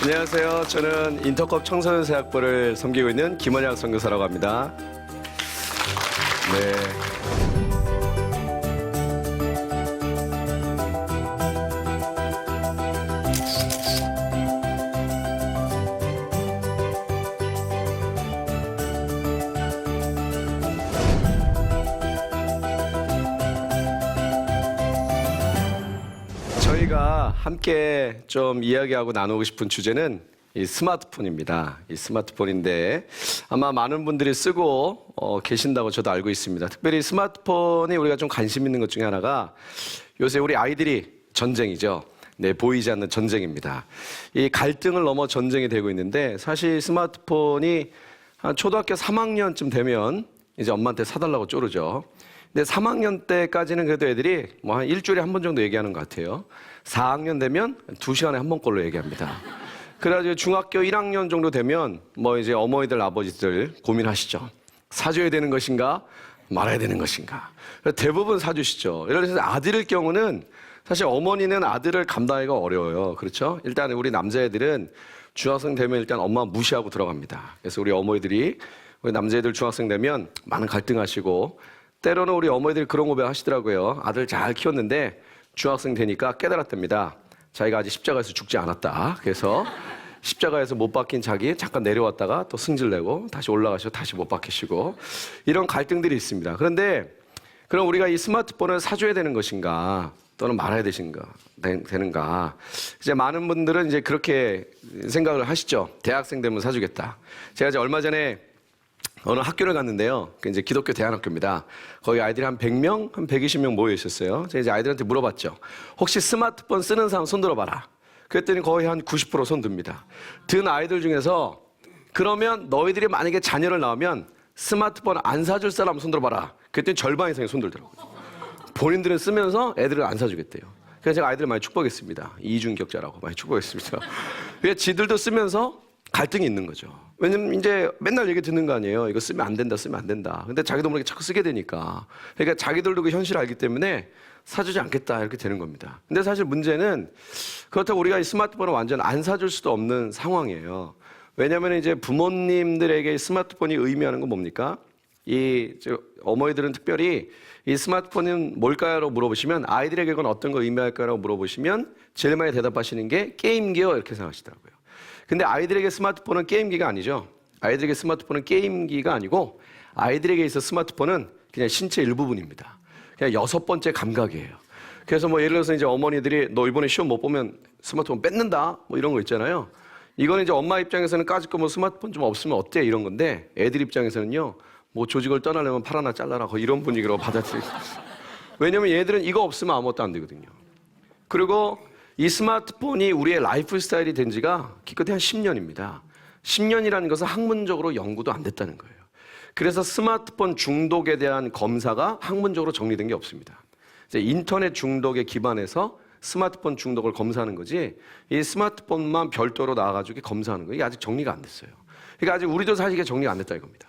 안녕하세요. 저는 인터컵 청소년 세학부를 섬기고 있는 김원양 선교사라고 합니다. 네. 저희가 함께 좀 이야기하고 나누고 싶은 주제는 이 스마트폰입니다. 이 스마트폰인데 아마 많은 분들이 쓰고 계신다고 저도 알고 있습니다. 특별히 스마트폰이 우리가 좀 관심 있는 것 중에 하나가 요새 우리 아이들이 전쟁이죠. 네, 보이지 않는 전쟁입니다. 이 갈등을 넘어 전쟁이 되고 있는데 사실 스마트폰이 한 초등학교 3학년쯤 되면 이제 엄마한테 사달라고 쪼르죠. 근데 3학년 때까지는 그래도 애들이 뭐 한 일주일에 한 번 정도 얘기하는 것 같아요. 4학년 되면 2시간에 한 번꼴로 얘기합니다. 그래가지고 중학교 1학년 정도 되면 뭐 이제 어머니들, 아버지들 고민하시죠. 사줘야 되는 것인가, 말아야 되는 것인가. 대부분 사주시죠. 예를 들어서 아들일 경우는 사실 어머니는 아들을 감당하기가 어려워요. 그렇죠? 일단 우리 남자애들은 중학생 되면 일단 엄마 무시하고 들어갑니다. 그래서 우리 어머니들이 우리 남자애들 중학생 되면 많은 갈등하시고 때로는 우리 어머니들이 그런 고백 하시더라고요. 아들 잘 키웠는데 중학생 되니까 깨달았답니다. 자기가 아직 십자가에서 죽지 않았다. 그래서 십자가에서 못 박힌 자기 잠깐 내려왔다가 또 승질내고 다시 올라가시고 다시 못 박히시고 이런 갈등들이 있습니다. 그런데 그럼 우리가 이 스마트폰을 사줘야 되는 것인가 또는 말아야 되는가 이제 많은 분들은 이제 그렇게 생각을 하시죠. 대학생 되면 사주겠다. 제가 이제 얼마 전에 어느 학교를 갔는데요. 이제 기독교 대안학교입니다. 거기 아이들이 한 100명, 한 120명 모여 있었어요. 제가 이제 아이들한테 물어봤죠. 혹시 스마트폰 쓰는 사람 손 들어봐라. 그랬더니 거의 한 90% 손 듭니다. 든 아이들 중에서 그러면 너희들이 만약에 자녀를 낳으면 스마트폰 안 사줄 사람 손 들어봐라. 그랬더니 절반 이상이 손 들더라고요. 본인들은 쓰면서 애들을 안 사주겠대요. 그래서 제가 아이들을 많이 축복했습니다. 이중격자라고 많이 축복했습니다. 그래서 지들도 쓰면서 갈등이 있는 거죠. 왜냐면 이제 맨날 얘기 듣는 거 아니에요. 이거 쓰면 안 된다, 쓰면 안 된다. 근데 자기도 모르게 자꾸 쓰게 되니까. 그러니까 자기들도 그 현실을 알기 때문에 사주지 않겠다 이렇게 되는 겁니다. 근데 사실 문제는 그렇다고 우리가 이 스마트폰을 완전 안 사줄 수도 없는 상황이에요. 왜냐하면 이제 부모님들에게 스마트폰이 의미하는 건 뭡니까? 어머니들은 특별히 이 스마트폰은 뭘까요?라고 물어보시면 아이들에게 그건 어떤 거 의미할까요?라고 물어보시면 제일 많이 대답하시는 게 게임기요 이렇게 생각하시더라고요. 근데 아이들에게 스마트폰은 게임기가 아니죠. 아이들에게 스마트폰은 게임기가 아니고 아이들에게 있어 스마트폰은 그냥 신체 일부분입니다. 그냥 6번째 감각이에요. 그래서 뭐 예를 들어서 이제 어머니들이 너 이번에 시험 못 보면 스마트폰 뺏는다 뭐 이런 거 있잖아요. 이거는 이제 엄마 입장에서는 까짓 거 뭐 스마트폰 좀 없으면 어때 이런 건데 애들 입장에서는요. 뭐 조직을 떠나려면 팔 하나 잘라라 이런 분위기로 받아들이고 왜냐면 얘들은 이거 없으면 아무것도 안 되거든요. 그리고 이 스마트폰이 우리의 라이프 스타일이 된 지가 기껏해 한 10년입니다. 10년이라는 것은 학문적으로 연구도 안 됐다는 거예요. 그래서 스마트폰 중독에 대한 검사가 학문적으로 정리된 게 없습니다. 이제 인터넷 중독에 기반해서 스마트폰 중독을 검사하는 거지 이 스마트폰만 별도로 나와가지고 검사하는 거 이게 아직 정리가 안 됐어요. 그러니까 아직 우리도 사실 이게 정리가 안 됐다 이겁니다.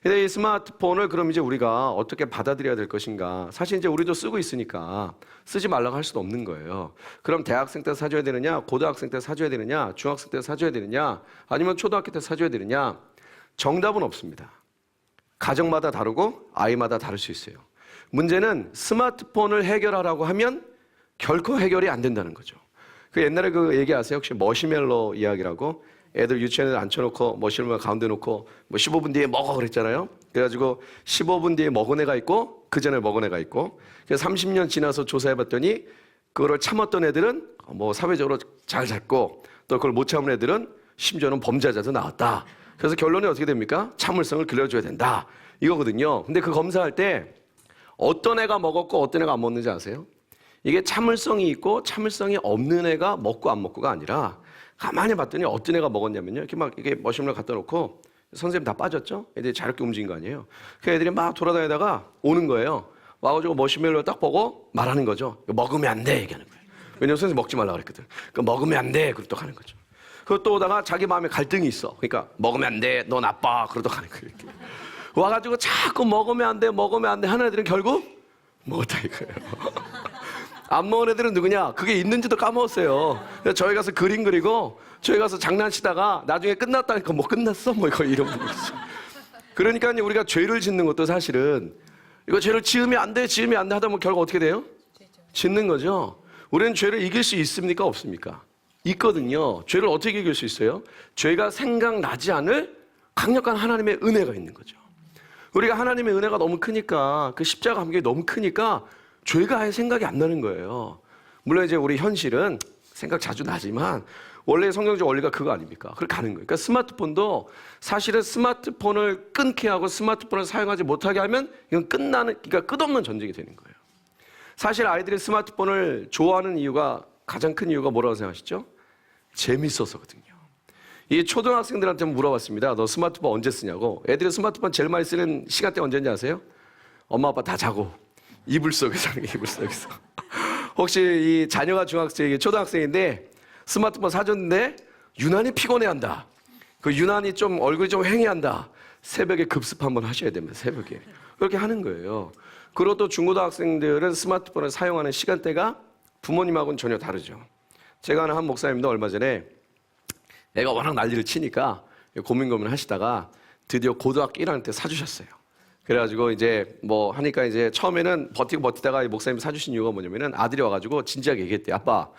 근데 이 스마트폰을 그럼 이제 우리가 어떻게 받아들여야 될 것인가. 사실 이제 우리도 쓰고 있으니까 쓰지 말라고 할 수도 없는 거예요. 그럼 대학생 때 사줘야 되느냐, 고등학생 때 사줘야 되느냐, 중학생 때 사줘야 되느냐, 아니면 초등학교 때 사줘야 되느냐. 정답은 없습니다. 가정마다 다르고 아이마다 다를 수 있어요. 문제는 스마트폰을 해결하라고 하면 결코 해결이 안 된다는 거죠. 그 옛날에 그 얘기 아세요? 혹시 머시멜로 이야기라고? 애들 유치원에 앉혀놓고 머시멜로 가운데 놓고 뭐 15분 뒤에 먹어 그랬잖아요. 그래가지고 15분 뒤에 먹은 애가 있고 그 전에 먹은 애가 있고 그래서 30년 지나서 조사해봤더니 그거를 참았던 애들은 뭐 사회적으로 잘 잤고 또 그걸 못 참은 애들은 심지어는 범죄자도 나왔다. 그래서 결론이 어떻게 됩니까? 참을성을 길러줘야 된다. 이거거든요. 근데 그 검사할 때 어떤 애가 먹었고 어떤 애가 안 먹는지 아세요? 이게 참을성이 있고 참을성이 없는 애가 먹고 안 먹고가 아니라 가만히 봤더니 어떤 애가 먹었냐면요. 이렇게 막 이게 머신을 갖다 놓고 선생님 다 빠졌죠? 애들이 자유롭게 움직인 거 아니에요. 그 애들이 막 돌아다니다가 오는 거예요. 와가지고 머시멜로 딱 보고 말하는 거죠. 먹으면 안 돼 얘기하는 거예요. 왜냐면 선생님 먹지 말라 그랬거든. 그 먹으면 안 돼 그러고 또 가는 거죠. 그리고 또 오다가 자기 마음에 갈등이 있어. 그러니까 먹으면 안 돼, 너 나빠 그러고 가는 거예요. 이렇게. 와가지고 자꾸 먹으면 안 돼, 먹으면 안 돼 하는 애들은 결국 먹었다 이거예요. 안 먹은 애들은 누구냐? 그게 있는지도 까먹었어요. 그래서 저희 가서 그림 그리고 저희 가서 장난치다가 나중에 끝났다니까 뭐 끝났어? 뭐 이거 이런 거 있어. 그러니까 우리가 죄를 짓는 것도 사실은 이거 죄를 지으면 안 돼, 지으면 안 돼 하다 보면 결국 어떻게 돼요? 짓는 거죠. 우리는 죄를 이길 수 있습니까? 없습니까? 있거든요. 죄를 어떻게 이길 수 있어요? 죄가 생각나지 않을 강력한 하나님의 은혜가 있는 거죠. 우리가 하나님의 은혜가 너무 크니까 그 십자가 감격이 너무 크니까 죄가 아예 생각이 안 나는 거예요. 물론 이제 우리 현실은 생각 자주 나지만 원래 성경적 원리가 그거 아닙니까? 그렇게 가는 거예요. 그러니까 스마트폰도 사실은 스마트폰을 끊게 하고 스마트폰을 사용하지 못하게 하면 이건 그러니까 끝없는 전쟁이 되는 거예요. 사실 아이들이 스마트폰을 좋아하는 이유가 가장 큰 이유가 뭐라고 생각하시죠? 재밌어서거든요. 이 초등학생들한테 물어봤습니다. 너 스마트폰 언제 쓰냐고. 애들이 스마트폰 제일 많이 쓰는 시간대 언제인지 아세요? 엄마 아빠 다 자고 이불 속에서 하는 게 이불 속에서. 혹시 이 자녀가 초등학생인데 스마트폰 사줬는데 유난히 피곤해한다. 그 유난히 좀 얼굴이 좀 휑해한다. 새벽에 급습 한번 하셔야 됩니다. 새벽에. 그렇게 하는 거예요. 그리고 또 중고등학생들은 스마트폰을 사용하는 시간대가 부모님하고는 전혀 다르죠. 제가 아는 한 목사님도 얼마 전에 애가 워낙 난리를 치니까 고민 하시다가 드디어 고등학교 1학년 때 사주셨어요. 그래가지고 이제 뭐 하니까 이제 처음에는 버티다가 목사님 사주신 이유가 뭐냐면은 아들이 와가지고 진지하게 얘기했대요. 아빠,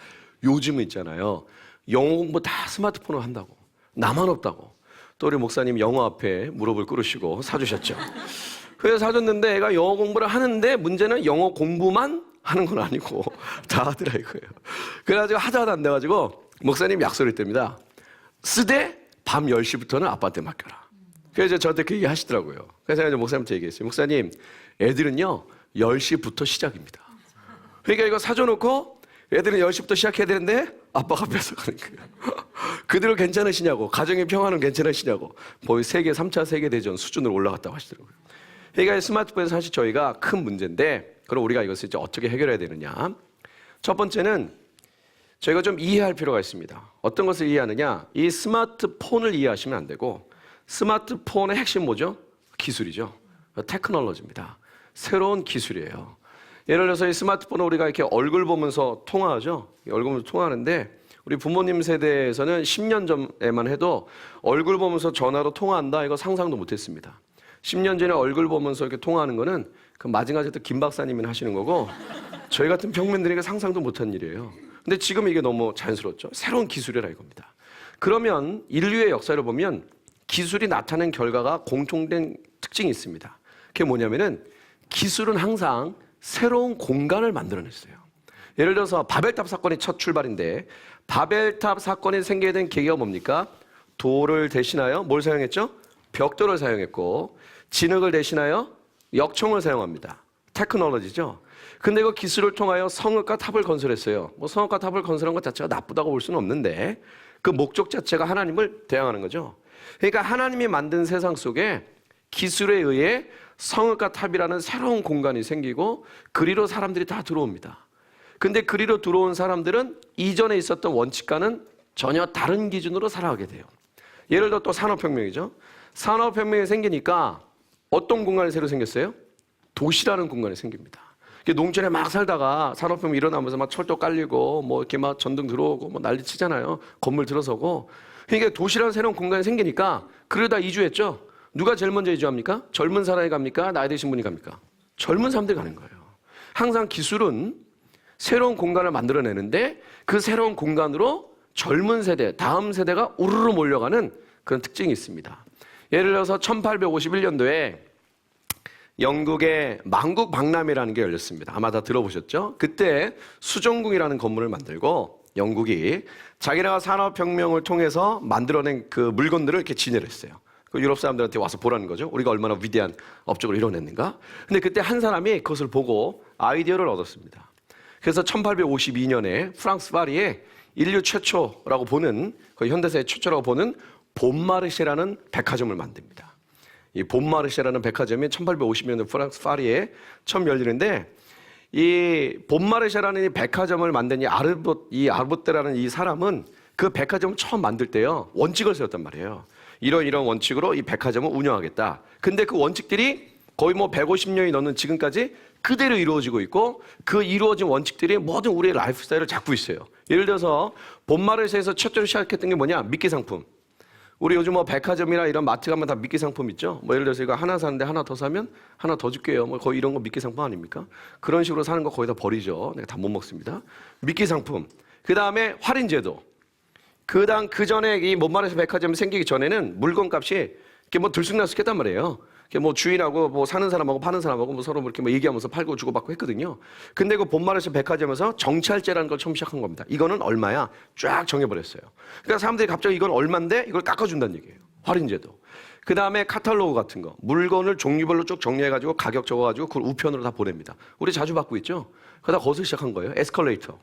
요즘은 있잖아요. 영어 공부 다 스마트폰으로 한다고. 나만 없다고. 또 우리 목사님 영어 앞에 무릎을 꿇으시고 사주셨죠. 그래서 사줬는데 애가 영어 공부를 하는데 문제는 영어 공부만 하는 건 아니고 다 하더라 이거예요. 그래가지고 하다 안 돼가지고 목사님 약속을 했답니다. 쓰되 밤 10시부터는 아빠한테 맡겨라. 그래서 저한테 그 얘기 하시더라고요. 그래서 제가 목사님한테 얘기했어요. 목사님, 애들은요 10시부터 시작입니다. 그러니까 이거 사줘놓고 애들은 10시부터 시작해야 되는데 아빠가 뺏어가는 거예요. 그대로 괜찮으시냐고, 가정의 평화는 괜찮으시냐고. 거의 3차 세계대전 수준으로 올라갔다고 하시더라고요. 그러니까 스마트폰에서 사실 저희가 큰 문제인데 그럼 우리가 이것을 이제 어떻게 해결해야 되느냐. 첫 번째는 저희가 좀 이해할 필요가 있습니다. 어떤 것을 이해하느냐. 이 스마트폰을 이해하시면 안 되고 스마트폰의 핵심 뭐죠? 기술이죠. 테크놀로지입니다. 새로운 기술이에요. 예를 들어서 이 스마트폰을 우리가 이렇게 얼굴 보면서 통화하죠. 얼굴 보면서 통화하는데 우리 부모님 세대에서는 10년 전에만 해도 얼굴 보면서 전화로 통화한다 이거 상상도 못했습니다. 10년 전에 얼굴 보면서 이렇게 통화하는 거는 그 마징아제트 김 박사님이 하시는 거고 저희 같은 평민들에게 상상도 못한 일이에요. 근데 지금 이게 너무 자연스럽죠. 새로운 기술이라 이겁니다. 그러면 인류의 역사를 보면 기술이 나타낸 결과가 공통된 특징이 있습니다. 그게 뭐냐면은 기술은 항상 새로운 공간을 만들어냈어요. 예를 들어서 바벨탑 사건이 첫 출발인데 바벨탑 사건이 생기게 된 계기가 뭡니까? 돌을 대신하여 뭘 사용했죠? 벽돌을 사용했고 진흙을 대신하여 역청을 사용합니다. 테크놀로지죠. 근데 그 기술을 통하여 성읍과 탑을 건설했어요. 뭐 성읍과 탑을 건설한 것 자체가 나쁘다고 볼 수는 없는데 그 목적 자체가 하나님을 대항하는 거죠. 그러니까 하나님이 만든 세상 속에 기술에 의해 성읍과 탑이라는 새로운 공간이 생기고 그리로 사람들이 다 들어옵니다. 근데 그리로 들어온 사람들은 이전에 있었던 원칙과는 전혀 다른 기준으로 살아가게 돼요. 예를 들어 또 산업혁명이죠. 산업혁명이 생기니까 어떤 공간이 새로 생겼어요? 도시라는 공간이 생깁니다. 농촌에 막 살다가 산업혁명 일어나면서 막 철도 깔리고 뭐 이렇게 막 전등 들어오고 뭐 난리 치잖아요. 건물 들어서고. 그러니까 도시라는 새로운 공간이 생기니까 그러다 이주했죠. 누가 제일 먼저 이주합니까? 젊은 사람이 갑니까? 나이 드신 분이 갑니까? 젊은 사람들이 가는 거예요. 항상 기술은 새로운 공간을 만들어내는데 그 새로운 공간으로 젊은 세대, 다음 세대가 우르르 몰려가는 그런 특징이 있습니다. 예를 들어서 1851년도에 영국의 만국 박람회라는 게 열렸습니다. 아마 다 들어보셨죠? 그때 수정궁이라는 건물을 만들고 영국이 자기네가 산업혁명을 통해서 만들어낸 그 물건들을 이렇게 진열했어요. 그 유럽 사람들한테 와서 보라는 거죠. 우리가 얼마나 위대한 업적을 이뤄냈는가. 근데 그때 한 사람이 그것을 보고 아이디어를 얻었습니다. 그래서 1852년에 프랑스 파리에 인류 최초라고 보는, 그 현대사의 최초라고 보는 본마르쉐라는 백화점을 만듭니다. 이 본마르쉐라는 백화점이 1850년에 프랑스 파리에 처음 열리는데, 이 본마르쉐라는 이 백화점을 만든 이 아르보테라는 이 사람은 그 백화점을 처음 만들 때요, 원칙을 세웠단 말이에요. 이런 원칙으로 이 백화점을 운영하겠다. 근데 그 원칙들이 거의 뭐 150년이 넘는 지금까지 그대로 이루어지고 있고, 그 이루어진 원칙들이 모든 우리의 라이프 스타일을 잡고 있어요. 예를 들어서 본마르쉐에서 최초로 시작했던 게 뭐냐? 미끼 상품. 우리 요즘 뭐 백화점이나 이런 마트 가면 다 미끼 상품 있죠? 뭐 예를 들어서 이거 하나 사는데 하나 더 사면 하나 더 줄게요. 뭐 거의 이런 거 미끼 상품 아닙니까? 그런 식으로 사는 거 거의 다 버리죠. 내가 다 못 먹습니다. 미끼 상품. 그 다음에 할인제도. 그 전에 이 본마르쉐 백화점이 생기기 전에는 물건값이 이렇게 뭐 들쑥날쑥했단 말이에요. 뭐 주인하고 뭐 사는 사람하고 파는 사람하고 뭐 서로 이렇게 뭐 얘기하면서 팔고 주고받고 했거든요. 근데 그 본마르쉐 백화점에서 정찰제라는 걸 처음 시작한 겁니다. 이거는 얼마야? 쫙 정해버렸어요. 그러니까 사람들이 갑자기 이건 얼마인데 이걸 깎아준다는 얘기예요. 할인제도. 그 다음에 카탈로그 같은 거. 물건을 종류별로 쭉 정리해가지고 가격 적어가지고 그걸 우편으로 다 보냅니다. 우리 자주 받고 있죠? 그러다 거기서 시작한 거예요. 에스컬레이터.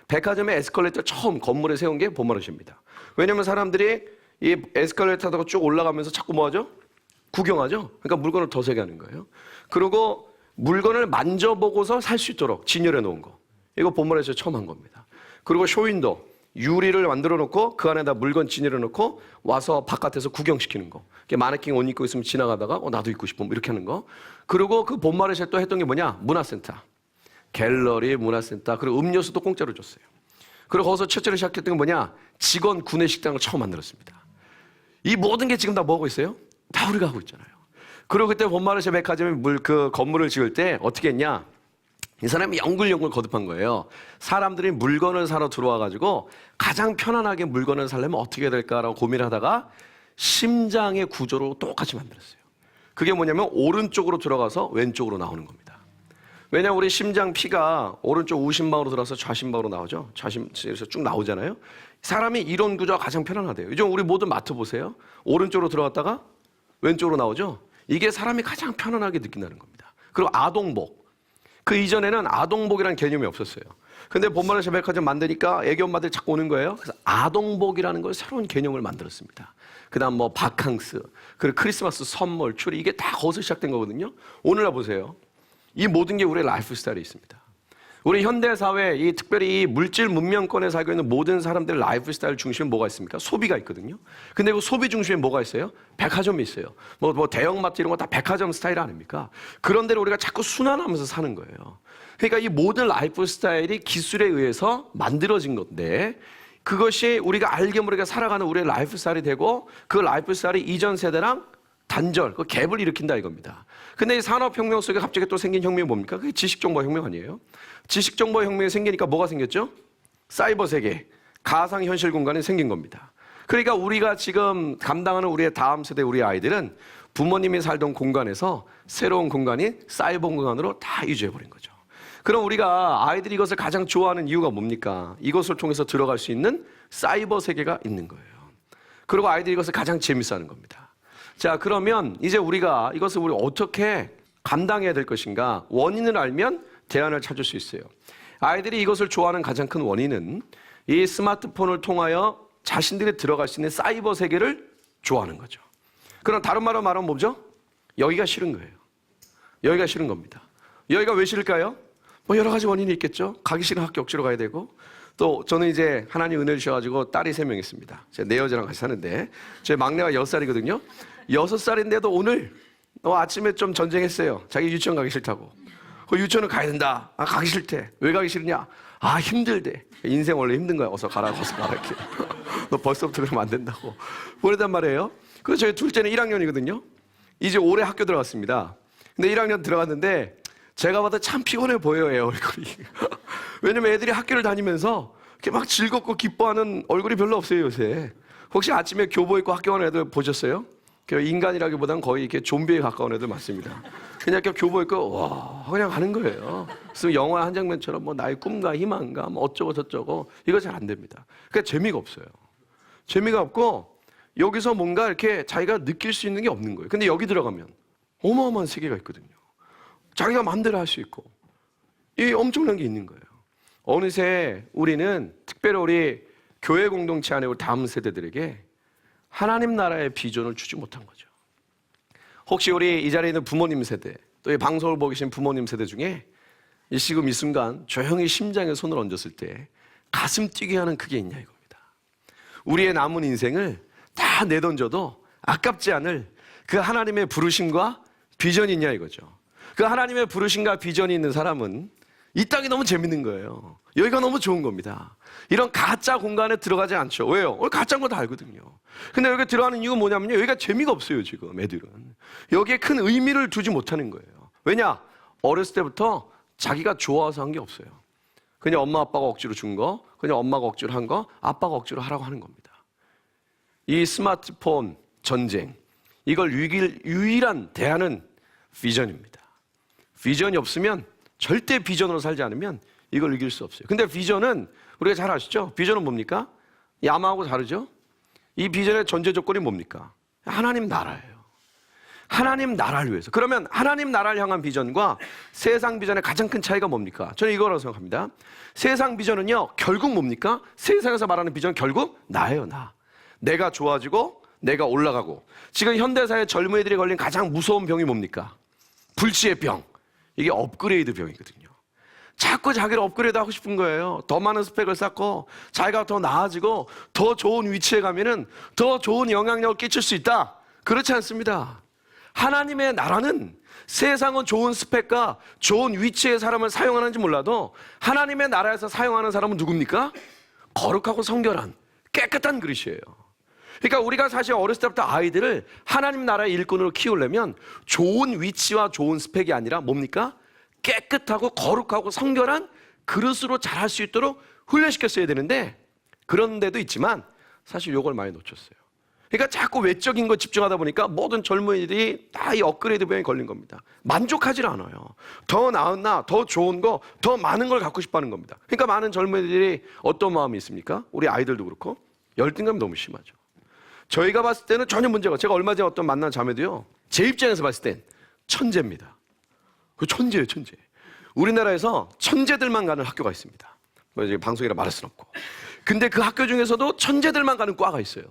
백화점에 에스컬레이터 처음 건물에 세운 게 본마르쉐입니다. 왜냐면 사람들이 이 에스컬레이터 타고 쭉 올라가면서 자꾸 뭐 하죠? 구경하죠? 그러니까 물건을 더 세게 하는 거예요. 그리고 물건을 만져보고서 살 수 있도록 진열해 놓은 거. 이거 본마르쉐에서 처음 한 겁니다. 그리고 쇼윈도. 유리를 만들어 놓고 그 안에다 물건 진열해 놓고 와서 바깥에서 구경시키는 거. 마네킹 옷 입고 있으면 지나가다가 나도 입고 싶어. 이렇게 하는 거. 그리고 그 본마르쉐 또 했던 게 뭐냐? 문화센터. 갤러리, 문화센터, 그리고 음료수도 공짜로 줬어요. 그리고 거기서 첫째로 시작했던 게 뭐냐? 직원 구내식당을 처음 만들었습니다. 이 모든 게 지금 다 뭐하고 있어요? 다 우리가 하고 있잖아요. 그리고 그때 본마르쉐 백화점이 그 건물을 지을 때 어떻게 했냐? 이 사람이 연굴연굴 거듭한 거예요. 사람들이 물건을 사러 들어와가지고 가장 편안하게 물건을 사려면 어떻게 해야 될까라고 고민을 하다가 심장의 구조로 똑같이 만들었어요. 그게 뭐냐면 오른쪽으로 들어가서 왼쪽으로 나오는 겁니다. 왜냐하면 우리 심장 피가 오른쪽 우심방으로 들어가서 좌심방으로 나오죠. 좌심에서 쭉 나오잖아요. 사람이 이런 구조가 가장 편안하대요. 요즘 우리 모두 마트 보세요. 오른쪽으로 들어갔다가 왼쪽으로 나오죠. 이게 사람이 가장 편안하게 느낀다는 겁니다. 그리고 아동복. 그 이전에는 아동복이라는 개념이 없었어요. 근데 본마르쉐 백화점 만드니까 애기 엄마들이 자꾸 오는 거예요. 그래서 아동복이라는 걸 새로운 개념을 만들었습니다. 그 다음 뭐 바캉스, 그리고 크리스마스 선물, 추리, 이게 다 거기서 시작된 거거든요. 오늘날 보세요. 이 모든 게 우리의 라이프 스타일에 있습니다. 우리 현대사회, 이 특별히 이 물질 문명권에 살고 있는 모든 사람들의 라이프 스타일 중심에 뭐가 있습니까? 소비가 있거든요. 근데 그 소비 중심에 뭐가 있어요? 백화점이 있어요. 뭐 대형마트 이런 거 다 백화점 스타일 아닙니까? 그런 데를 우리가 자꾸 순환하면서 사는 거예요. 그러니까 이 모든 라이프 스타일이 기술에 의해서 만들어진 건데, 그것이 우리가 알게 모르게 살아가는 우리의 라이프 스타일이 되고, 그 라이프 스타일이 이전 세대랑 단절, 그 갭을 일으킨다 이겁니다. 근데 이 산업혁명 속에 갑자기 또 생긴 혁명이 뭡니까? 그게 지식정보혁명 아니에요? 지식정보혁명이 생기니까 뭐가 생겼죠? 사이버 세계, 가상현실 공간이 생긴 겁니다. 그러니까 우리가 지금 감당하는 우리의 다음 세대 우리 아이들은 부모님이 살던 공간에서 새로운 공간인 사이버 공간으로 다 이주해버린 거죠. 그럼 우리가 아이들이 이것을 가장 좋아하는 이유가 뭡니까? 이것을 통해서 들어갈 수 있는 사이버 세계가 있는 거예요. 그리고 아이들이 이것을 가장 재밌어하는 겁니다. 자, 그러면 이제 우리가 이것을 우리 어떻게 감당해야 될 것인가? 원인을 알면 대안을 찾을 수 있어요. 아이들이 이것을 좋아하는 가장 큰 원인은 이 스마트폰을 통하여 자신들이 들어갈 수 있는 사이버 세계를 좋아하는 거죠. 그럼 다른 말로 말하면 뭐죠? 여기가 싫은 거예요. 여기가 싫은 겁니다. 여기가 왜 싫을까요? 뭐 여러 가지 원인이 있겠죠. 가기 싫은 학교 억지로 가야 되고, 또 저는 이제 하나님 은혜 주셔가지고 딸이 3명 있습니다. 제 내 여자랑 같이 사는데 제 막내가 6살이거든요. 6살인데도 오늘 아침에 좀 전쟁했어요. 자기 유치원 가기 싫다고. 그 유치원은 가야 된다. 아, 가기 싫대. 왜 가기 싫냐? 아, 힘들대. 인생 원래 힘든 거야. 어서 가라, 어서 가라 이렇게. 너 벌써부터 그러면 안 된다고 보내단 말이에요. 그래서 저희 둘째는 1학년이거든요. 이제 올해 학교 들어갔습니다. 근데 1학년 들어갔는데 제가 봐도 참 피곤해 보여요, 애 얼굴이. 왜냐면 애들이 학교를 다니면서 이렇게 막 즐겁고 기뻐하는 얼굴이 별로 없어요, 요새. 혹시 아침에 교복 입고 학교 가는 애들 보셨어요? 인간이라기보다는 거의 이렇게 좀비에 가까운 애들 맞습니다. 그냥 이렇게 교복 입고 와 그냥 가는 거예요. 그래서 영화 한 장면처럼 뭐 나의 꿈과 희망과 뭐 어쩌고 저쩌고 이거 잘 안 됩니다. 그러니까 재미가 없어요. 재미가 없고 여기서 뭔가 이렇게 자기가 느낄 수 있는 게 없는 거예요. 근데 여기 들어가면 어마어마한 세계가 있거든요. 자기가 마음대로 할 수 있고 이 엄청난 게 있는 거예요. 어느새 우리는 특별히 우리 교회 공동체 안에 우리 다음 세대들에게 하나님 나라의 비전을 주지 못한 거죠. 혹시 우리 이 자리에 있는 부모님 세대, 또 이 방송을 보고 계신 부모님 세대 중에 지금 이 순간 조용히 심장에 손을 얹었을 때 가슴 뛰게 하는 그게 있냐 이겁니다. 우리의 남은 인생을 다 내던져도 아깝지 않을 그 하나님의 부르심과 비전이 있냐 이거죠. 그 하나님의 부르심과 비전이 있는 사람은 이 땅이 너무 재밌는 거예요. 여기가 너무 좋은 겁니다. 이런 가짜 공간에 들어가지 않죠. 왜요? 가짜인 거 다 알거든요. 근데 여기 들어가는 이유가 뭐냐면요, 여기가 재미가 없어요. 지금 애들은 여기에 큰 의미를 두지 못하는 거예요. 왜냐? 어렸을 때부터 자기가 좋아서 한 게 없어요. 그냥 엄마 아빠가 억지로 준 거, 그냥 엄마가 억지로 한 거, 아빠가 억지로 하라고 하는 겁니다. 이 스마트폰 전쟁, 이걸 유일한 대안은 비전입니다. 비전이 없으면, 절대 비전으로 살지 않으면 이걸 이길 수 없어요. 근데 비전은 우리가 잘 아시죠? 비전은 뭡니까? 야마하고 다르죠? 이 비전의 전제 조건이 뭡니까? 하나님 나라예요. 하나님 나라를 위해서. 그러면 하나님 나라를 향한 비전과 세상 비전의 가장 큰 차이가 뭡니까? 저는 이거라고 생각합니다. 세상 비전은요, 결국 뭡니까? 세상에서 말하는 비전은 결국 나예요, 나. 내가 좋아지고 내가 올라가고. 지금 현대사의 젊은이들이 걸린 가장 무서운 병이 뭡니까? 불치의 병. 이게 업그레이드 병이거든요. 자꾸 자기를 업그레이드 하고 싶은 거예요. 더 많은 스펙을 쌓고 자기가 더 나아지고 더 좋은 위치에 가면은 더 좋은 영향력을 끼칠 수 있다. 그렇지 않습니다. 하나님의 나라는 세상은 좋은 스펙과 좋은 위치의 사람을 사용하는지 몰라도 하나님의 나라에서 사용하는 사람은 누굽니까? 거룩하고 성결한 깨끗한 그릇이에요. 그러니까 우리가 사실 어렸을 때부터 아이들을 하나님 나라의 일꾼으로 키우려면 좋은 위치와 좋은 스펙이 아니라 뭡니까? 깨끗하고 거룩하고 성결한 그릇으로 자랄 수 있도록 훈련시켰어야 되는데, 그런 데도 있지만 사실 이걸 많이 놓쳤어요. 그러니까 자꾸 외적인 거 집중하다 보니까 모든 젊은이들이 다 이 업그레이드 병에 걸린 겁니다. 만족하지 않아요. 더 나은 나, 더 좋은 거, 더 많은 걸 갖고 싶어 하는 겁니다. 그러니까 많은 젊은이들이 어떤 마음이 있습니까? 우리 아이들도 그렇고 열등감이 너무 심하죠. 저희가 봤을 때는 전혀 문제가, 제가 얼마 전에 어떤 만난 자매도요, 제 입장에서 봤을 땐 천재입니다. 그 천재예요, 천재. 우리나라에서 천재들만 가는 학교가 있습니다. 뭐 이제 방송이라 말할 수는 없고. 근데 그 학교 중에서도 천재들만 가는 과가 있어요.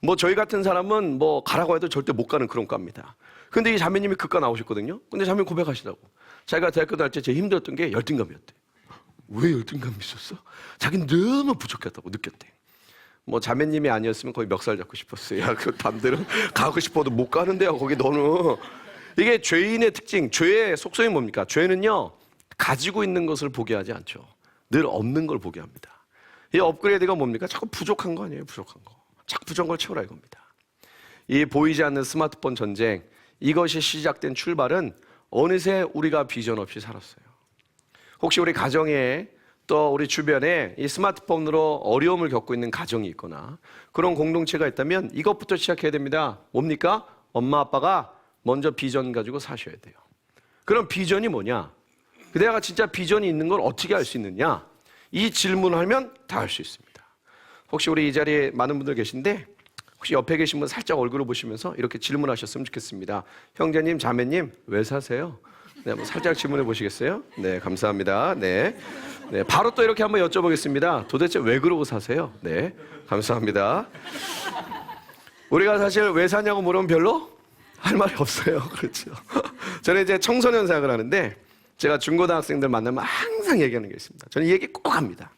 뭐 저희 같은 사람은 뭐 가라고 해도 절대 못 가는 그런 과입니다. 근데 이 자매님이 그 과 나오셨거든요. 근데 자매님 고백하시더라고. 자기가 대학교 다닐 때 제일 힘들었던 게 열등감이었대. 왜 열등감이 있었어? 자기는 너무 부족했다고 느꼈대. 뭐 자매님이 아니었으면 거의 멱살 잡고 싶었어요. 야, 그 밤대로 가고 싶어도 못 가는데요, 거기 너는. 이게 죄인의 특징, 죄의 속성이 뭡니까? 죄는요, 가지고 있는 것을 보게 하지 않죠. 늘 없는 걸 보게 합니다. 이 업그레이드가 뭡니까? 자꾸 부족한 거 아니에요, 부족한 거. 자꾸 부족한 걸 채우라 이겁니다. 이 보이지 않는 스마트폰 전쟁, 이것이 시작된 출발은 어느새 우리가 비전 없이 살았어요. 혹시 우리 가정에, 또 우리 주변에 이 스마트폰으로 어려움을 겪고 있는 가정이 있거나 그런 공동체가 있다면 이것부터 시작해야 됩니다. 뭡니까? 엄마 아빠가 먼저 비전 가지고 사셔야 돼요. 그럼 비전이 뭐냐? 내가 진짜 비전이 있는 걸 어떻게 알 수 있느냐? 이 질문을 하면 다 알 수 있습니다. 혹시 우리 이 자리에 많은 분들 계신데 혹시 옆에 계신 분 살짝 얼굴을 보시면서 이렇게 질문하셨으면 좋겠습니다. 형제님, 자매님, 왜 사세요? 네, 뭐 살짝 질문해 보시겠어요? 네, 감사합니다. 네. 네, 바로 또 이렇게 한번 여쭤보겠습니다. 도대체 왜 그러고 사세요? 네, 감사합니다. 우리가 사실 왜 사냐고 물으면 별로 할 말이 없어요. 그렇죠. 저는 이제 청소년 사역을 하는데 제가 중고등학생들 만나면 항상 얘기하는 게 있습니다. 저는 이 얘기 꼭 합니다.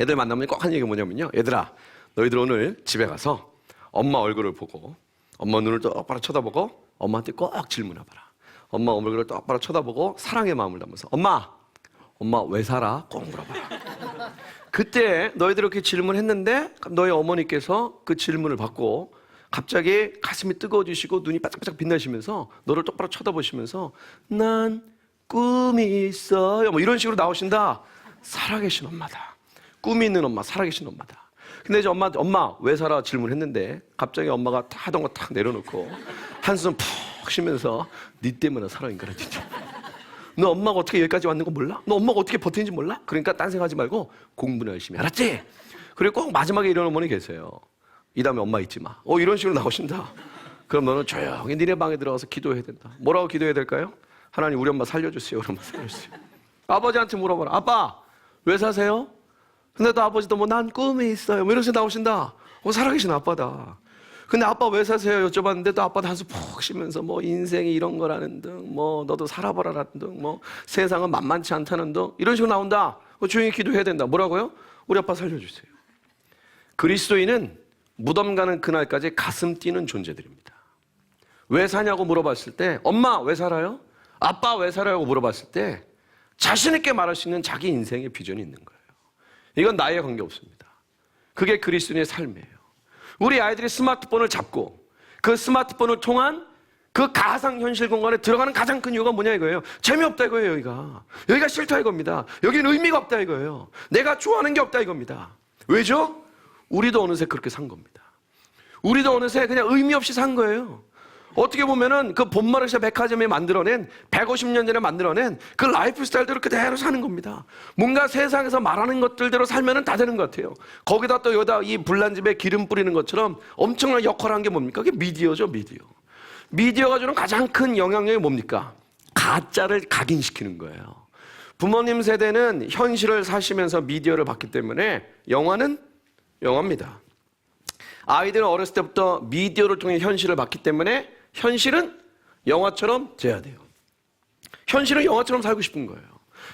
애들 만나면 꼭 하는 얘기가 뭐냐면요, 얘들아, 너희들 오늘 집에 가서 엄마 얼굴을 보고 엄마 눈을 똑바로 쳐다보고 엄마한테 꼭 질문해봐라. 엄마 얼굴을 똑바로 쳐다보고 사랑의 마음을 담아서 엄마 왜 살아? 꼭 물어봐라. 그때 너희들 이렇게 질문했는데 너희 어머니께서 그 질문을 받고 갑자기 가슴이 뜨거워지시고 눈이 바짝바짝 빛나시면서 너를 똑바로 쳐다보시면서 난 꿈이 있어요, 뭐 이런 식으로 나오신다. 살아계신 엄마다. 꿈이 있는 엄마, 살아계신 엄마다. 근데 이제 엄마 왜 살아? 질문했는데 갑자기 엄마가 다 하던 거 탁 내려놓고 한숨 푹 쉬면서 네 때문에 살아, 인간아. 너 엄마가 어떻게 여기까지 왔는 거 몰라? 너 엄마가 어떻게 버티는지 몰라? 그러니까 딴 생각하지 말고 공부나 열심히, 알았지? 그리고 꼭 마지막에 이런 어머니 계세요. 이 다음에 엄마 잊지 마. 이런 식으로 나오신다. 그러면은 조용히 니네 방에 들어가서 기도해야 된다. 뭐라고 기도해야 될까요? 하나님 우리 엄마 살려주세요. 우리 엄마 살려주세요. 아버지한테 물어봐라. 아빠 왜 사세요? 근데 또 아버지도 뭐 난 꿈이 있어요. 뭐 이러면서 나오신다. 살아계신 아빠다. 근데 아빠 왜 사세요? 여쭤봤는데 또 아빠도 한숨 푹 쉬면서 뭐 인생이 이런 거라는 등, 뭐 너도 살아보라라는 등, 뭐 세상은 만만치 않다는 등 이런 식으로 나온다. 조용히 기도해야 된다. 뭐라고요? 우리 아빠 살려주세요. 그리스도인은 무덤 가는 그날까지 가슴 뛰는 존재들입니다. 왜 사냐고 물어봤을 때 엄마 왜 살아요? 아빠 왜 살아요? 고 물어봤을 때 자신 있게 말할 수 있는 자기 인생의 비전이 있는 거예요. 이건 나이에 관계없습니다. 그게 그리스도인의 삶이에요. 우리 아이들이 스마트폰을 잡고 그 스마트폰을 통한 그 가상현실 공간에 들어가는 가장 큰 이유가 뭐냐 이거예요. 재미없다 이거예요. 여기가 싫다 이겁니다. 여기는 의미가 없다 이거예요. 내가 좋아하는 게 없다 이겁니다. 왜죠? 우리도 어느새 그렇게 산 겁니다. 우리도 어느새 그냥 의미 없이 산 거예요. 어떻게 보면은 그 본마르샤 백화점이 만들어낸 150년 전에 만들어낸 그 라이프 스타일대로 그대로 사는 겁니다. 뭔가 세상에서 말하는 것들대로 살면은 다 되는 것 같아요. 거기다 또 여기다 이 불난집에 기름 뿌리는 것처럼 엄청난 역할을 한 게 뭡니까? 그게 미디어죠, 미디어. 미디어가 주는 가장 큰 영향력이 뭡니까? 가짜를 각인시키는 거예요. 부모님 세대는 현실을 사시면서 미디어를 봤기 때문에 영화는 영화입니다. 아이들은 어렸을 때부터 미디어를 통해 현실을 봤기 때문에 현실은 영화처럼 돼야 돼요. 현실은 영화처럼 살고 싶은 거예요.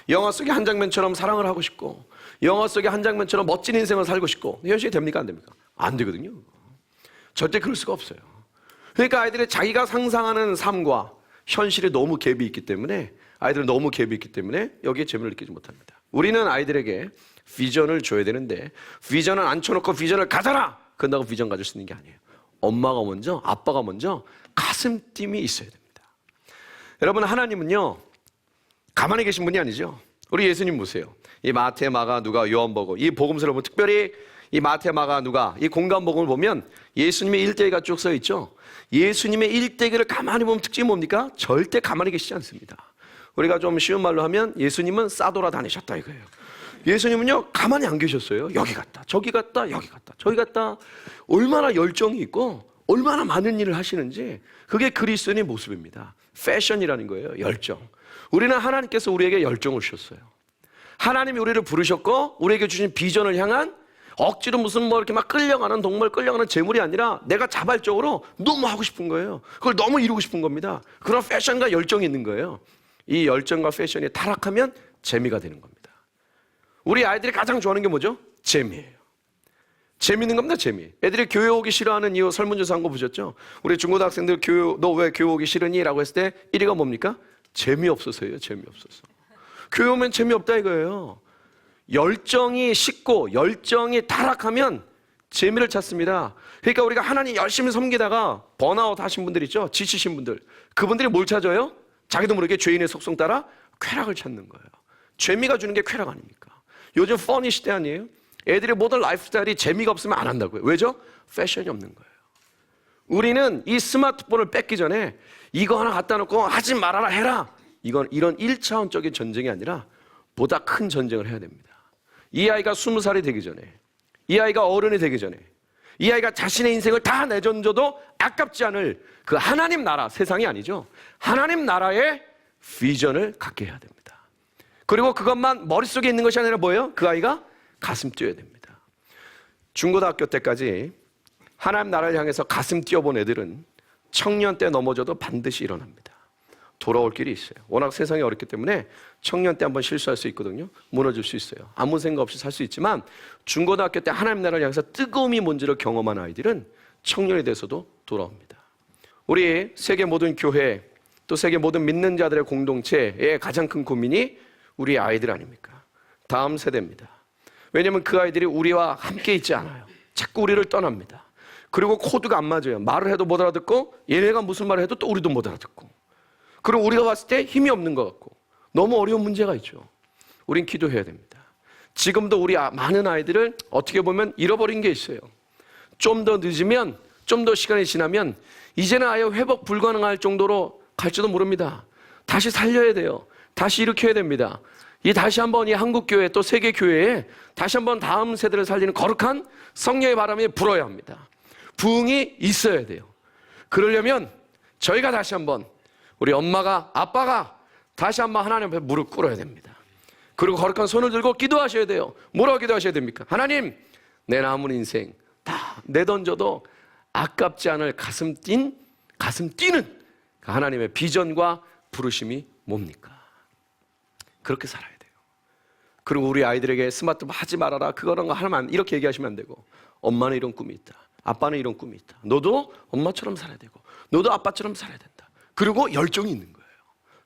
영화 속의 한 장면처럼 사랑을 하고 싶고 영화 속의 한 장면처럼 멋진 인생을 살고 싶고 현실이 됩니까? 안 됩니까? 안 되거든요. 절대 그럴 수가 없어요. 그러니까 아이들이 자기가 상상하는 삶과 현실이 너무 갭이 있기 때문에 아이들은 너무 갭이 있기 때문에 여기에 재미를 느끼지 못합니다. 우리는 아이들에게 비전을 줘야 되는데 비전을 앉혀놓고 비전을 가져라! 그런다고 비전 가질 수 있는 게 아니에요. 엄마가 먼저, 아빠가 먼저 가슴팀이 있어야 됩니다. 여러분 하나님은요 가만히 계신 분이 아니죠. 우리 예수님 보세요. 이 마태, 마가, 누가, 요한복음 이 복음서를 보면 특별히 이 마태, 마가, 누가 이 공간복음을 보면 예수님의 일대기가 쭉 써 있죠. 예수님의 일대기를 가만히 보면 특징이 뭡니까? 절대 가만히 계시지 않습니다. 우리가 좀 쉬운 말로 하면 예수님은 싸돌아 다니셨다 이거예요. 예수님은요 가만히 안 계셨어요. 여기 갔다 저기 갔다 여기 갔다 저기 갔다. 얼마나 열정이 있고 얼마나 많은 일을 하시는지 그게 그리스도인의 모습입니다. 패션이라는 거예요. 열정. 우리는 하나님께서 우리에게 열정을 주셨어요. 하나님이 우리를 부르셨고 우리에게 주신 비전을 향한 억지로 무슨 뭐 이렇게 막 끌려가는 동물 끌려가는 재물이 아니라 내가 자발적으로 너무 하고 싶은 거예요. 그걸 너무 이루고 싶은 겁니다. 그런 패션과 열정이 있는 거예요. 이 열정과 패션이 타락하면 재미가 되는 겁니다. 우리 아이들이 가장 좋아하는 게 뭐죠? 재미예요. 재미있는 겁니다. 재미. 애들이 교회 오기 싫어하는 이유 설문조사 한 거 보셨죠? 우리 중고등학생들 너 왜 교회 오기 싫으니? 라고 했을 때 1위가 뭡니까? 재미없어서예요. 재미없어서. 교회 오면 재미없다 이거예요. 열정이 식고 열정이 타락하면 재미를 찾습니다. 그러니까 우리가 하나님 열심히 섬기다가 번아웃 하신 분들 있죠? 지치신 분들. 그분들이 뭘 찾아요? 자기도 모르게 죄인의 속성 따라 쾌락을 찾는 거예요. 재미가 주는 게 쾌락 아닙니까? 요즘 퍼니 시대 아니에요? 애들의 모든 라이프 스타일이 재미가 없으면 안 한다고요. 왜죠? 패션이 없는 거예요. 우리는 이 스마트폰을 뺏기 전에 이거 하나 갖다 놓고 하지 말아라 해라. 이런 1차원적인 전쟁이 아니라 보다 큰 전쟁을 해야 됩니다. 이 아이가 20살이 되기 전에 이 아이가 어른이 되기 전에 이 아이가 자신의 인생을 다 내던져도 아깝지 않을 그 하나님 나라, 세상이 아니죠. 하나님 나라의 비전을 갖게 해야 됩니다. 그리고 그것만 머릿속에 있는 것이 아니라 뭐예요? 그 아이가 가슴 뛰어야 됩니다. 중고등학교 때까지 하나님 나라를 향해서 가슴 뛰어본 애들은 청년 때 넘어져도 반드시 일어납니다. 돌아올 길이 있어요. 워낙 세상이 어렵기 때문에 청년 때 한번 실수할 수 있거든요. 무너질 수 있어요. 아무 생각 없이 살 수 있지만 중고등학교 때 하나님 나라를 향해서 뜨거움이 뭔지를 경험한 아이들은 청년이 돼서도 돌아옵니다. 우리 세계 모든 교회 또 세계 모든 믿는 자들의 공동체의 가장 큰 고민이 우리 아이들 아닙니까? 다음 세대입니다. 왜냐하면 그 아이들이 우리와 함께 있지 않아요. 자꾸 우리를 떠납니다. 그리고 코드가 안 맞아요. 말을 해도 못 알아듣고 얘네가 무슨 말을 해도 또 우리도 못 알아듣고 그리고 우리가 봤을 때 힘이 없는 것 같고 너무 어려운 문제가 있죠. 우린 기도해야 됩니다. 지금도 우리 많은 아이들을 어떻게 보면 잃어버린 게 있어요. 좀 더 늦으면 좀 더 시간이 지나면 이제는 아예 회복 불가능할 정도로 갈지도 모릅니다. 다시 살려야 돼요. 다시 일으켜야 됩니다. 다시 한번 이 한국교회 또 세계교회에 다시 한번 다음 세대를 살리는 거룩한 성령의 바람이 불어야 합니다. 부흥이 있어야 돼요. 그러려면 저희가 다시 한번 우리 엄마가 아빠가 다시 한번 하나님 앞에 무릎 꿇어야 됩니다. 그리고 거룩한 손을 들고 기도하셔야 돼요. 뭐라고 기도하셔야 됩니까? 하나님, 내 남은 인생 다 내던져도 아깝지 않을 가슴 뛰는 그 하나님의 비전과 부르심이 뭡니까? 그렇게 살아야 돼요. 그리고 우리 아이들에게 스마트폰 하지 말아라, 그거랑 거 하면 이렇게 얘기하시면 안 되고, 엄마는 이런 꿈이 있다, 아빠는 이런 꿈이 있다, 너도 엄마처럼 살아야 되고 너도 아빠처럼 살아야 된다. 그리고 열정이 있는 거예요.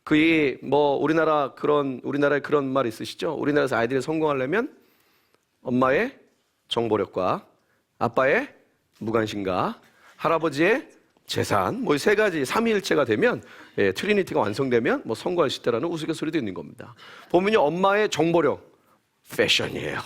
그게 뭐 우리나라에 그런 말 있으시죠? 우리나라에서 아이들이 성공하려면 엄마의 정보력과 아빠의 무관심과 할아버지의 재산, 뭐 세 가지 삼위일체가 되면, 트리니티가 완성되면 뭐 성공할 수 있다라는 우스갯소리도 있는 겁니다. 보면요, 엄마의 정보력 패션이에요.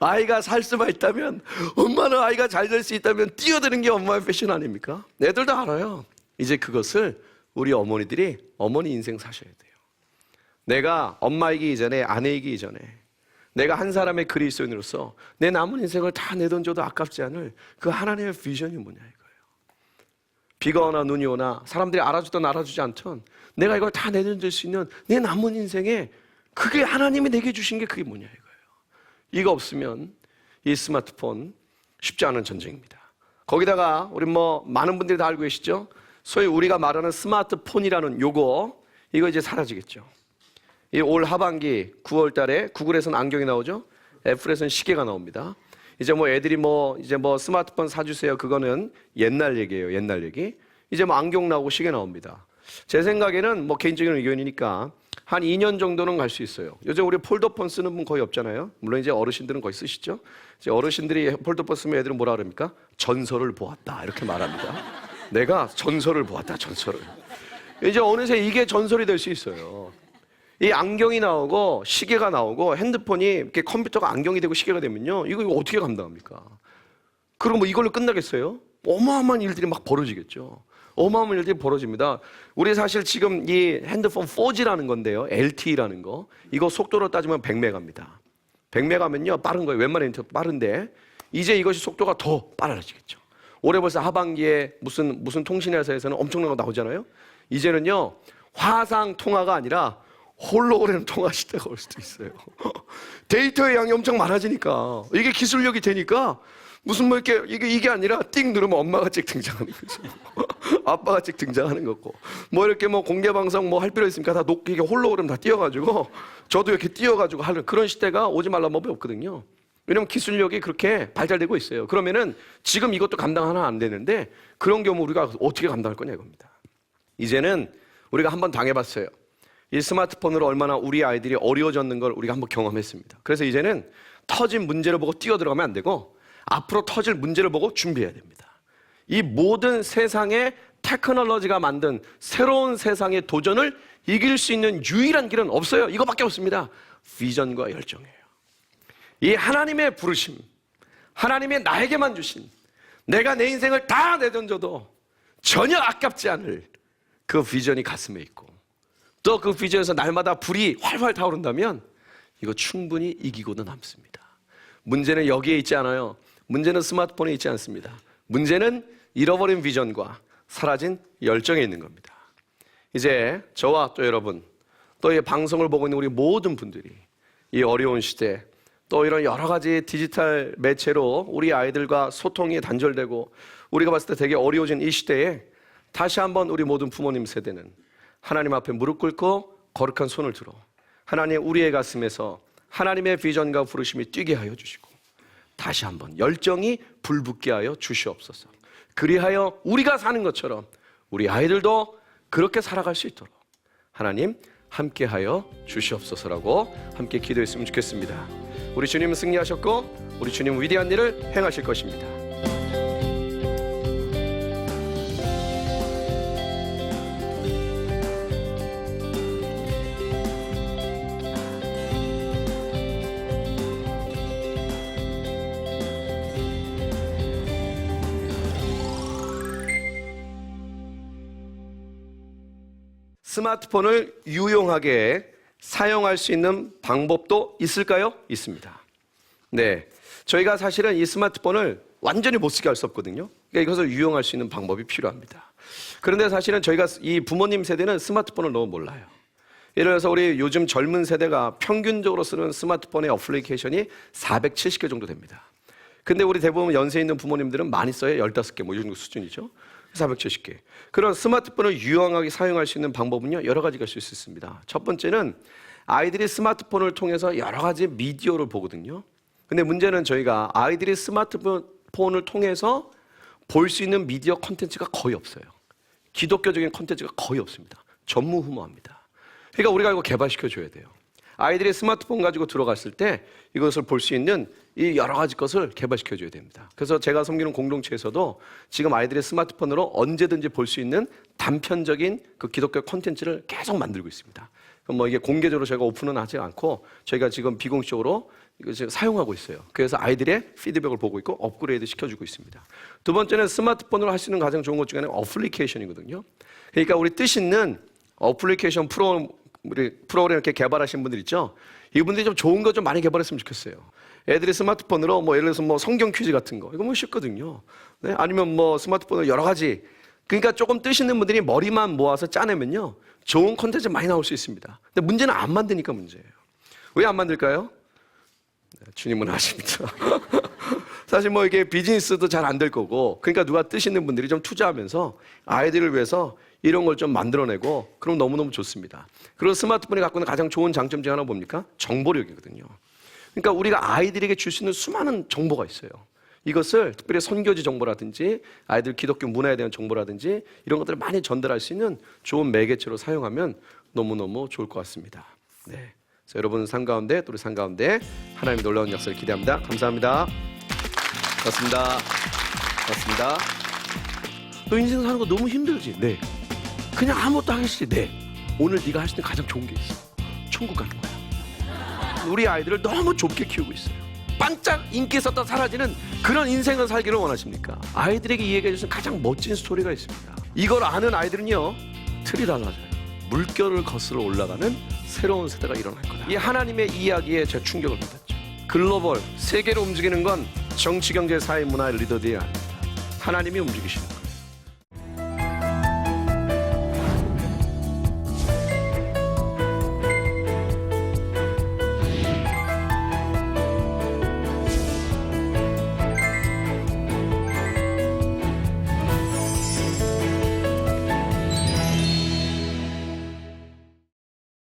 아이가 살 수만 있다면, 엄마는 아이가 잘 될 수 있다면 뛰어드는 게 엄마의 패션 아닙니까? 애들 다 알아요. 이제 그것을 우리 어머니들이 어머니 인생 사셔야 돼요. 내가 엄마이기 이전에, 아내이기 이전에 내가 한 사람의 그리스도인으로서 내 남은 인생을 다 내던져도 아깝지 않을 그 하나님의 비전이 뭐냐 이거예요. 비가 오나 눈이 오나 사람들이 알아주든 알아주지 않든 내가 이걸 다 내던질 수 있는 내 남은 인생에, 그게 하나님이 내게 주신 게 그게 뭐냐 이거예요. 이거 없으면 이 스마트폰 쉽지 않은 전쟁입니다. 거기다가 우리 뭐 많은 분들이 다 알고 계시죠? 소위 우리가 말하는 스마트폰이라는 요거, 이거 이제 사라지겠죠. 이 올 하반기 9월 달에 구글에서는 안경이 나오죠. 애플에서는 시계가 나옵니다. 이제 뭐 애들이 이제 스마트폰 사주세요, 그거는 옛날 얘기예요. 옛날 얘기. 이제 뭐 안경 나오고 시계 나옵니다. 제 생각에는 뭐 개인적인 의견이니까 한 2년 정도는 갈 수 있어요. 요즘 우리 폴더폰 쓰는 분 거의 없잖아요. 물론 이제 어르신들은 거의 쓰시죠. 이제 어르신들이 폴더폰 쓰면 애들은 뭐라 그럽니까? 전설을 보았다, 이렇게 말합니다. 내가 전설을 보았다, 전설을. 이제 어느새 이게 전설이 될 수 있어요. 이 안경이 나오고 시계가 나오고 핸드폰이 이렇게 컴퓨터가 안경이 되고 시계가 되면요, 이거 어떻게 감당합니까? 그리고 뭐 이걸로 끝나겠어요? 어마어마한 일들이 막 벌어지겠죠. 어마어마한 일들이 벌어집니다. 우리 사실 지금 이 핸드폰 4G라는 건데요, LTE라는 거, 이거 속도로 따지면 100메가입니다. 100메가면요 빠른 거예요. 웬만한 인터넷 빠른데 이제 이것이 속도가 더 빨라지겠죠. 올해 벌써 하반기에 무슨 통신회사에서는 엄청난 거 나오잖아요. 이제는요 화상 통화가 아니라 홀로그램 통화 시대가 올 수도 있어요. 데이터의 양이 엄청 많아지니까, 이게 기술력이 되니까 무슨 뭐 이렇게 이게 아니라 띵 누르면 엄마가 찍 등장하는 거죠. 아빠가 찍 등장하는 거고, 뭐 이렇게 뭐 공개 방송 뭐 할 필요 있습니까? 다 이게 홀로그램 다 띄워가지고 저도 이렇게 띄워가지고 하는 그런 시대가 오지 말란 법이 없거든요. 왜냐면 기술력이 그렇게 발달되고 있어요. 그러면은 지금 이것도 감당 하나 안 되는데 그런 경우 우리가 어떻게 감당할 거냐 이겁니다. 이제는 우리가 한번 당해봤어요. 이 스마트폰으로 얼마나 우리 아이들이 어려워졌는 걸 우리가 한번 경험했습니다. 그래서 이제는 터진 문제를 보고 뛰어들어가면 안 되고 앞으로 터질 문제를 보고 준비해야 됩니다. 이 모든 세상의 테크놀로지가 만든 새로운 세상의 도전을 이길 수 있는 유일한 길은 없어요. 이거밖에 없습니다. 비전과 열정이에요. 이 하나님의 부르심, 하나님의 나에게만 주신, 내가 내 인생을 다 내던져도 전혀 아깝지 않을 그 비전이 가슴에 있고, 또 그 비전에서 날마다 불이 활활 타오른다면 이거 충분히 이기고도 남습니다. 문제는 여기에 있지 않아요. 문제는 스마트폰에 있지 않습니다. 문제는 잃어버린 비전과 사라진 열정에 있는 겁니다. 이제 저와 또 여러분, 또 이 방송을 보고 있는 우리 모든 분들이 이 어려운 시대, 또 이런 여러 가지 디지털 매체로 우리 아이들과 소통이 단절되고 우리가 봤을 때 되게 어려워진 이 시대에 다시 한번 우리 모든 부모님 세대는 하나님 앞에 무릎 꿇고 거룩한 손을 들어 하나님 우리의 가슴에서 하나님의 비전과 부르심이 뛰게 하여 주시고 다시 한번 열정이 불붙게 하여 주시옵소서. 그리하여 우리가 사는 것처럼 우리 아이들도 그렇게 살아갈 수 있도록 하나님 함께 하여 주시옵소서라고 함께 기도했으면 좋겠습니다. 우리 주님은 승리하셨고 우리 주님은 위대한 일을 행하실 것입니다. 스마트폰을 유용하게 사용할 수 있는 방법도 있을까요? 있습니다. 네, 저희가 사실은 이 스마트폰을 완전히 못 쓰게 할 수 없거든요. 그러니까 이것을 유용할 수 있는 방법이 필요합니다. 그런데 사실은 저희가 이 부모님 세대는 스마트폰을 너무 몰라요. 예를 들어서 우리 요즘 젊은 세대가 평균적으로 쓰는 스마트폰의 어플리케이션이 470개 정도 됩니다. 근데 우리 대부분 연세 있는 부모님들은 많이 써요. 15개 뭐 이 정도 수준이죠. 470개. 그런 스마트폰을 유용하게 사용할 수 있는 방법은요, 여러 가지가 있을 수 있습니다. 첫 번째는 아이들이 스마트폰을 통해서 여러 가지 미디어를 보거든요. 근데 문제는 저희가 아이들이 스마트폰을 통해서 볼 수 있는 미디어 콘텐츠가 거의 없어요. 기독교적인 콘텐츠가 거의 없습니다. 전무후무합니다. 그러니까 우리가 이거 개발시켜 줘야 돼요. 아이들이 스마트폰 가지고 들어갔을 때 이것을 볼 수 있는 이 여러 가지 것을 개발시켜 줘야 됩니다. 그래서 제가 섬기는 공동체에서도 지금 아이들의 스마트폰으로 언제든지 볼 수 있는 단편적인 그 기독교 콘텐츠를 계속 만들고 있습니다. 그럼 뭐 이게 공개적으로 저희가 오픈은 하지 않고 저희가 지금 비공식적으로 이거 지금 사용하고 있어요. 그래서 아이들의 피드백을 보고 있고 업그레이드 시켜주고 있습니다. 두 번째는 스마트폰으로 할 수 있는 가장 좋은 것 중에 하나가 어플리케이션이거든요. 그러니까 우리 뜻 있는 어플리케이션 프로그램 이렇게 개발하신 분들 있죠. 이분들이 좀 좋은 거 좀 많이 개발했으면 좋겠어요. 애들이 스마트폰으로 뭐 예를 들어서 뭐 성경 퀴즈 같은 거 이거 뭐 쉽거든요. 네? 아니면 뭐 스마트폰으로 여러 가지. 그러니까 조금 뜻 있는 분들이 머리만 모아서 짜내면요 좋은 콘텐츠 많이 나올 수 있습니다. 근데 문제는 안 만드니까 문제예요. 왜 안 만들까요? 네, 주님은 아십니다. 사실 뭐 이게 비즈니스도 잘 안 될 거고, 그러니까 누가 뜻 있는 분들이 좀 투자하면서 아이들을 위해서 이런 걸 좀 만들어내고, 그럼 너무너무 좋습니다. 그리고 스마트폰이 갖고 있는 가장 좋은 장점 중 하나 뭡니까? 정보력이거든요. 그러니까 우리가 아이들에게 줄 수 있는 수많은 정보가 있어요. 이것을 특별히 선교지 정보라든지 아이들 기독교 문화에 대한 정보라든지 이런 것들을 많이 전달할 수 있는 좋은 매개체로 사용하면 너무너무 좋을 것 같습니다. 네. 그래서 여러분 삶 가운데 또 우리 삶 가운데 하나님의 놀라운 역사를 기대합니다. 감사합니다. 고맙습니다. 고맙습니다. 너 인생 사는 거 너무 힘들지? 네. 그냥 아무것도 하기 싫지? 네. 오늘 네가 할 수 있는 가장 좋은 게 있어. 천국 가는 거야. 우리 아이들을 너무 좁게 키우고 있어요. 반짝 인기 있었다 사라지는 그런 인생을 살기를 원하십니까? 아이들에게 이야기해 주신 가장 멋진 스토리가 있습니다. 이걸 아는 아이들은요 틀이 달라져요. 물결을 거슬러 올라가는 새로운 세대가 일어날 거다. 이 하나님의 이야기에 제가 충격을 받았죠. 글로벌 세계로 움직이는 건 정치, 경제, 사회, 문화의 리더들이 아닙니다. 하나님이 움직이시는